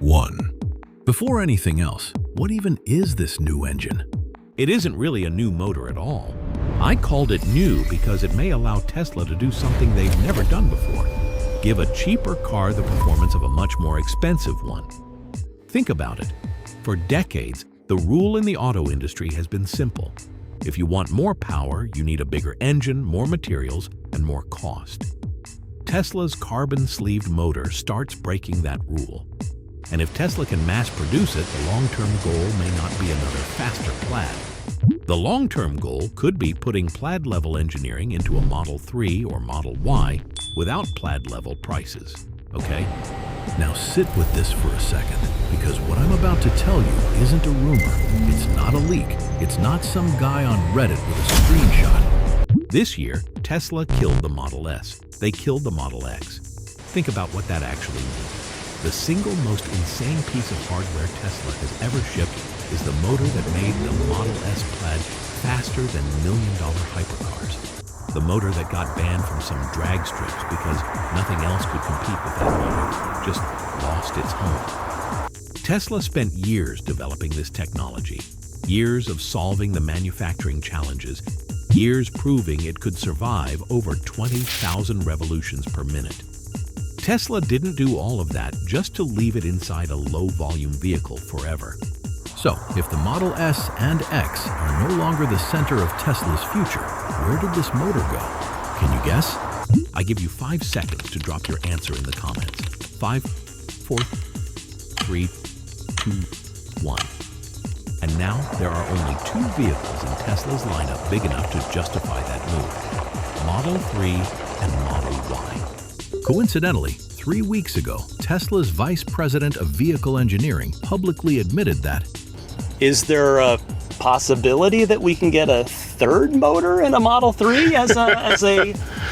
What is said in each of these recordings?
1. Before anything else, what even is this new engine? It isn't really a new motor at all. I called it new because it may allow Tesla to do something they've never done before. Give a cheaper car the performance of a much more expensive one. Think about it. For decades, the rule in the auto industry has been simple. If you want more power, you need a bigger engine, more materials, and more cost. Tesla's carbon-sleeved motor starts breaking that rule. And if Tesla can mass produce it, the long-term goal may not be another faster Plaid. The long-term goal could be putting Plaid-level engineering into a Model 3 or Model Y without Plaid-level prices. Okay? Now sit with this for a second, because what I'm about to tell you isn't a rumor. It's not a leak. It's not some guy on Reddit with a screenshot. This year, Tesla killed the Model S. They killed the Model X. Think about what that actually means. The single most insane piece of hardware Tesla has ever shipped is the motor that made the Model S Plaid faster than million-dollar hypercars. The motor that got banned from some drag strips because nothing else could compete with that motor just lost its home. Tesla spent years developing this technology, years of solving the manufacturing challenges, years proving it could survive over 20,000 revolutions per minute. Tesla didn't do all of that just to leave it inside a low-volume vehicle forever. So, if the Model S and X are no longer the center of Tesla's future, where did this motor go? Can you guess? I give you 5 seconds to drop your answer in the comments. 5, 4, 3, 2, 1. And now there are only 2 vehicles in Tesla's lineup big enough to justify that move: Model 3 and Model Y. Coincidentally, 3 weeks ago, Tesla's vice president of vehicle engineering publicly admitted that, is there a possibility that we can get a third motor in a Model 3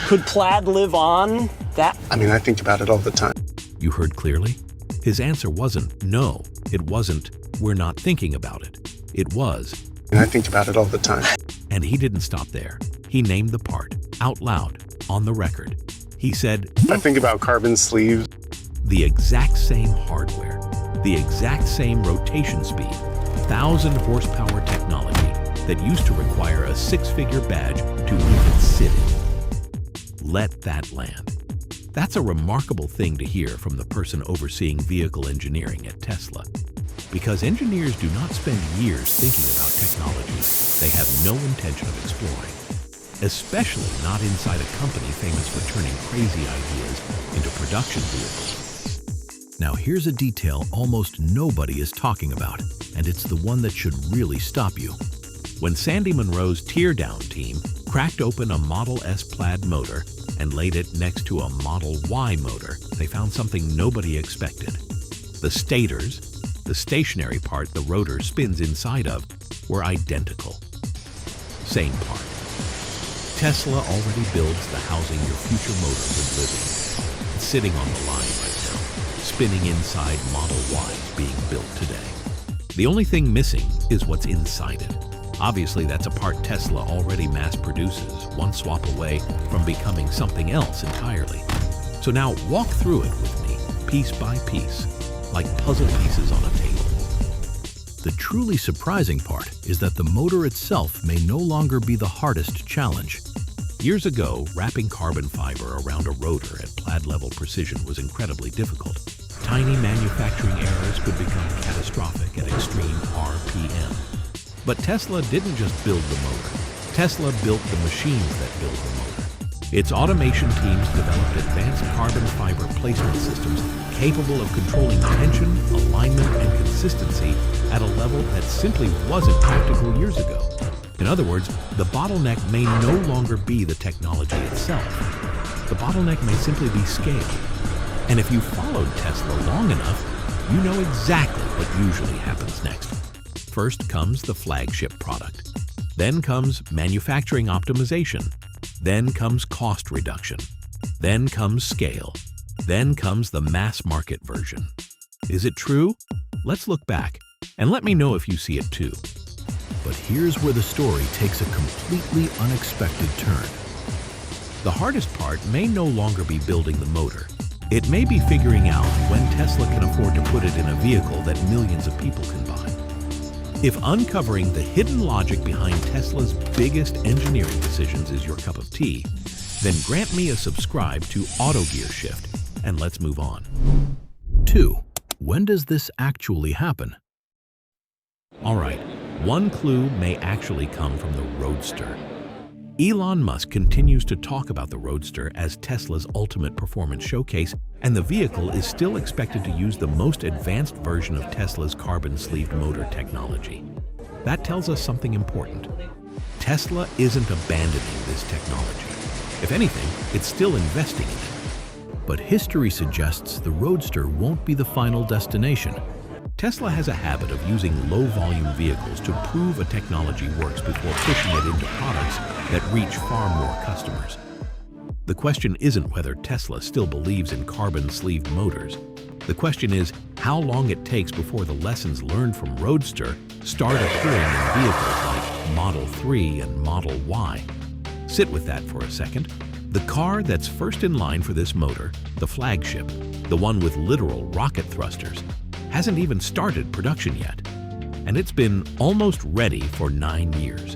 could Plaid live on that? I mean, I think about it all the time. You heard clearly? His answer wasn't no. It wasn't, we're not thinking about it. It was, And I think about it all the time. and he didn't stop there. He named the part, out loud, on the record. He said, I think about carbon sleeves. the exact same hardware, the exact same rotation speed, 1,000 horsepower technology that used to require a 6-figure badge to even sit in. Let that land. That's a remarkable thing to hear from the person overseeing vehicle engineering at Tesla. Because engineers do not spend years thinking about technology they have no intention of exploring. Especially not inside a company famous for turning crazy ideas into production vehicles. now here's a detail almost nobody is talking about, and it's the one that should really stop you. When Sandy Munro's teardown team cracked open a Model S Plaid motor and laid it next to a Model Y motor, they found something nobody expected. The stators, the stationary part the rotor spins inside of, were identical. Same part. Tesla already builds the housing your future motor would live in. It's sitting on the line right now, spinning inside Model Ys being built today. The only thing missing is what's inside it. Obviously, that's a part Tesla already mass produces, one swap away from becoming something else entirely. So now walk through it with me, piece by piece, like puzzle pieces on a table. The truly surprising part is that the motor itself may no longer be the hardest challenge. Years ago, wrapping carbon fiber around a rotor at Plaid-level precision was incredibly difficult. Tiny manufacturing errors could become catastrophic at extreme RPM. But Tesla didn't just build the motor. Tesla built the machines that build the motor. Its automation teams developed advanced carbon fiber placement systems capable of controlling tension, alignment, and consistency at a level that simply wasn't practical years ago. In other words, the bottleneck may no longer be the technology itself. The bottleneck may simply be scale. And if you followed Tesla long enough, you know exactly what usually happens next. First comes the flagship product. Then comes manufacturing optimization. Then comes cost reduction. Then comes scale. Then comes the mass market version. Is it true? Let's look back, and let me know if you see it too. But here's where the story takes a completely unexpected turn. The hardest part may no longer be building the motor. It may be figuring out when Tesla can afford to put it in a vehicle that millions of people can buy. If uncovering the hidden logic behind Tesla's biggest engineering decisions is your cup of tea, then grant me a subscribe to AutoGearshift, and let's move on. 2. When does this actually happen? All right, one clue may actually come from the Roadster. Elon Musk continues to talk about the Roadster as Tesla's ultimate performance showcase, and the vehicle is still expected to use the most advanced version of Tesla's carbon-sleeved motor technology. That tells us something important. Tesla isn't abandoning this technology. If anything, it's still investing in it. But history suggests the Roadster won't be the final destination. Tesla has a habit of using low-volume vehicles to prove a technology works before pushing it into products that reach far more customers. The question isn't whether Tesla still believes in carbon-sleeved motors. The question is how long it takes before the lessons learned from Roadster start appearing in vehicles like Model 3 and Model Y. Sit with that for a second. The car that's first in line for this motor, the flagship, the one with literal rocket thrusters, hasn't even started production yet, and it's been almost ready for 9 years.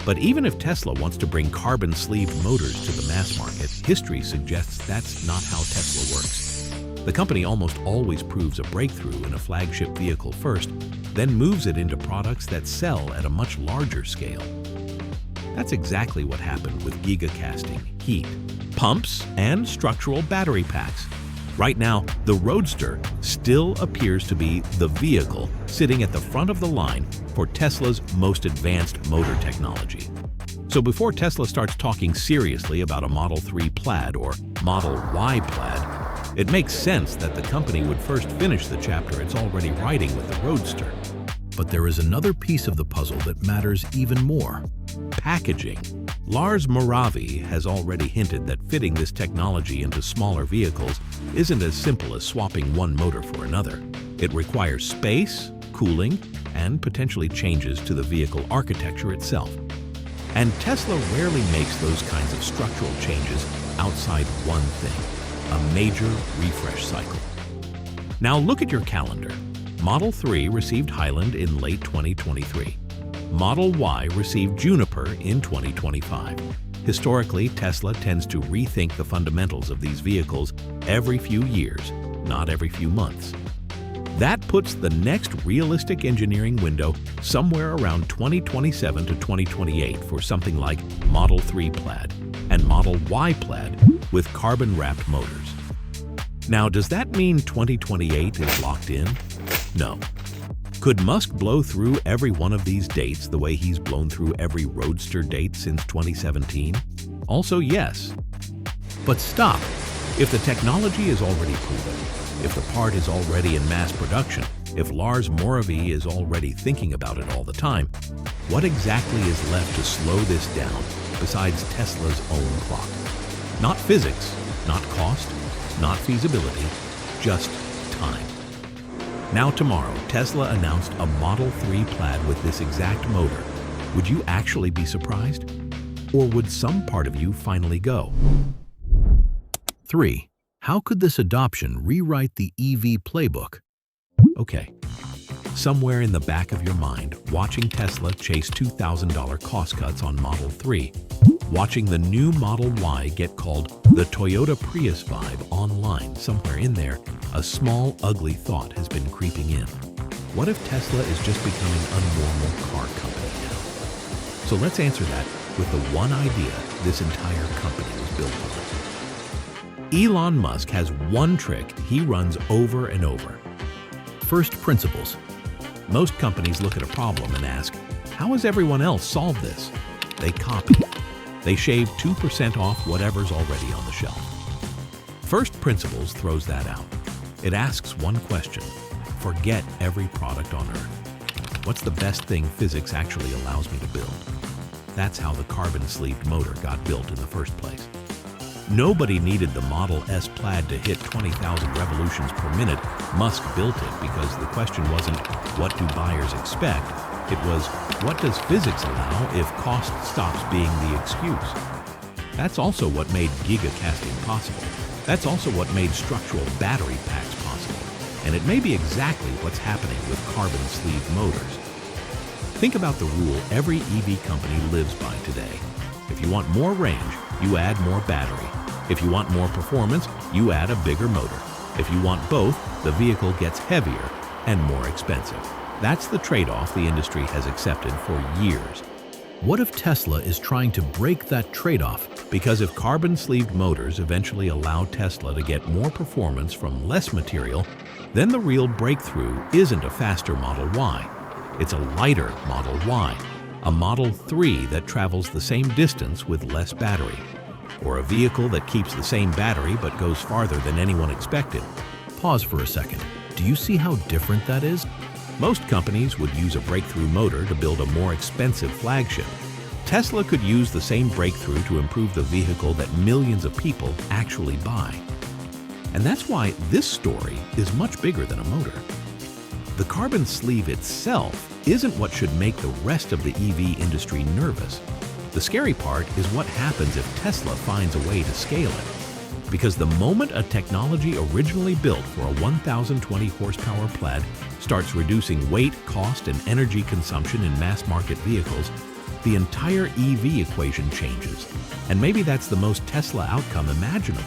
But even if Tesla wants to bring carbon-sleeved motors to the mass market, history suggests that's not how Tesla works. The company almost always proves a breakthrough in a flagship vehicle first, then moves it into products that sell at a much larger scale. That's exactly what happened with gigacasting, heat, pumps, and structural battery packs. Right now, the Roadster still appears to be the vehicle sitting at the front of the line for Tesla's most advanced motor technology. So before Tesla starts talking seriously about a Model 3 Plaid or Model Y Plaid, it makes sense that the company would first finish the chapter it's already writing with the Roadster. But there is another piece of the puzzle that matters even more. Packaging. Lars Moravi has already hinted that fitting this technology into smaller vehicles isn't as simple as swapping one motor for another. It requires space, cooling, and potentially changes to the vehicle architecture itself. And Tesla rarely makes those kinds of structural changes outside one thing, a major refresh cycle. Now look at your calendar. Model 3 received Highland in late 2023. Model Y received Juniper in 2025. Historically, Tesla tends to rethink the fundamentals of these vehicles every few years, not every few months. That puts the next realistic engineering window somewhere around 2027 to 2028 for something like Model 3 Plaid and Model Y Plaid with carbon-wrapped motors. Now, does that mean 2028 is locked in? No. Could Musk blow through every one of these dates the way he's blown through every Roadster date since 2017? Also, yes. But stop. If the technology is already proven, if the part is already in mass production, if Lars Moravi is already thinking about it all the time, what exactly is left to slow this down besides Tesla's own clock? Not physics, not cost, not feasibility, just time. Now tomorrow, Tesla announced a Model 3 Plaid with this exact motor. Would you actually be surprised? Or would some part of you finally go? 3. How could this adoption rewrite the EV playbook? Okay. Somewhere in the back of your mind, watching Tesla chase $2,000 cost cuts on Model 3, watching the new Model Y get called the Toyota Prius vibe online, somewhere in there, a small, ugly thought has been creeping in. What if Tesla is just becoming a normal car company now? So let's answer that with the one idea this entire company was built on. Elon Musk has one trick he runs over and over. First principles. Most companies look at a problem and ask, how has everyone else solved this? They copy. They shave 2% off whatever's already on the shelf. First Principles throws that out. It asks one question. Forget every product on Earth. What's the best thing physics actually allows me to build? That's how the carbon-sleeved motor got built in the first place. Nobody needed the Model S Plaid to hit 20,000 revolutions per minute. Musk built it because the question wasn't, what do buyers expect? It was, what does physics allow if cost stops being the excuse? That's also what made gigacasting possible. That's also what made structural battery packs possible, and it may be exactly what's happening with carbon sleeve motors. Think about the rule every EV company lives by today. If you want more range, you add more battery. If you want more performance, you add a bigger motor. If you want both, the vehicle gets heavier and more expensive. That's the trade-off the industry has accepted for years. What if Tesla is trying to break that trade-off? Because if carbon-sleeved motors eventually allow Tesla to get more performance from less material, then the real breakthrough isn't a faster Model Y. It's a lighter Model Y, a Model 3 that travels the same distance with less battery, or a vehicle that keeps the same battery but goes farther than anyone expected. Pause for a second. Do you see how different that is? Most companies would use a breakthrough motor to build a more expensive flagship. Tesla could use the same breakthrough to improve the vehicle that millions of people actually buy. And that's why this story is much bigger than a motor. The carbon sleeve itself isn't what should make the rest of the EV industry nervous. The scary part is what happens if Tesla finds a way to scale it. Because the moment a technology originally built for a 1,020 horsepower Plaid starts reducing weight, cost, and energy consumption in mass-market vehicles, the entire EV equation changes. And maybe that's the most Tesla outcome imaginable.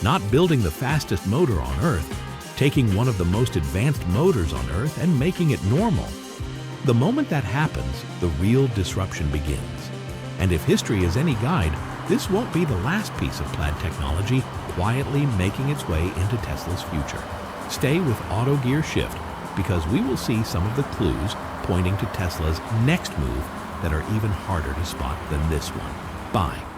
Not building the fastest motor on Earth, taking one of the most advanced motors on Earth and making it normal. The moment that happens, the real disruption begins. And if history is any guide, this won't be the last piece of Plaid technology quietly making its way into Tesla's future. Stay with autogearshift, because we will see some of the clues pointing to Tesla's next move that are even harder to spot than this one. Bye.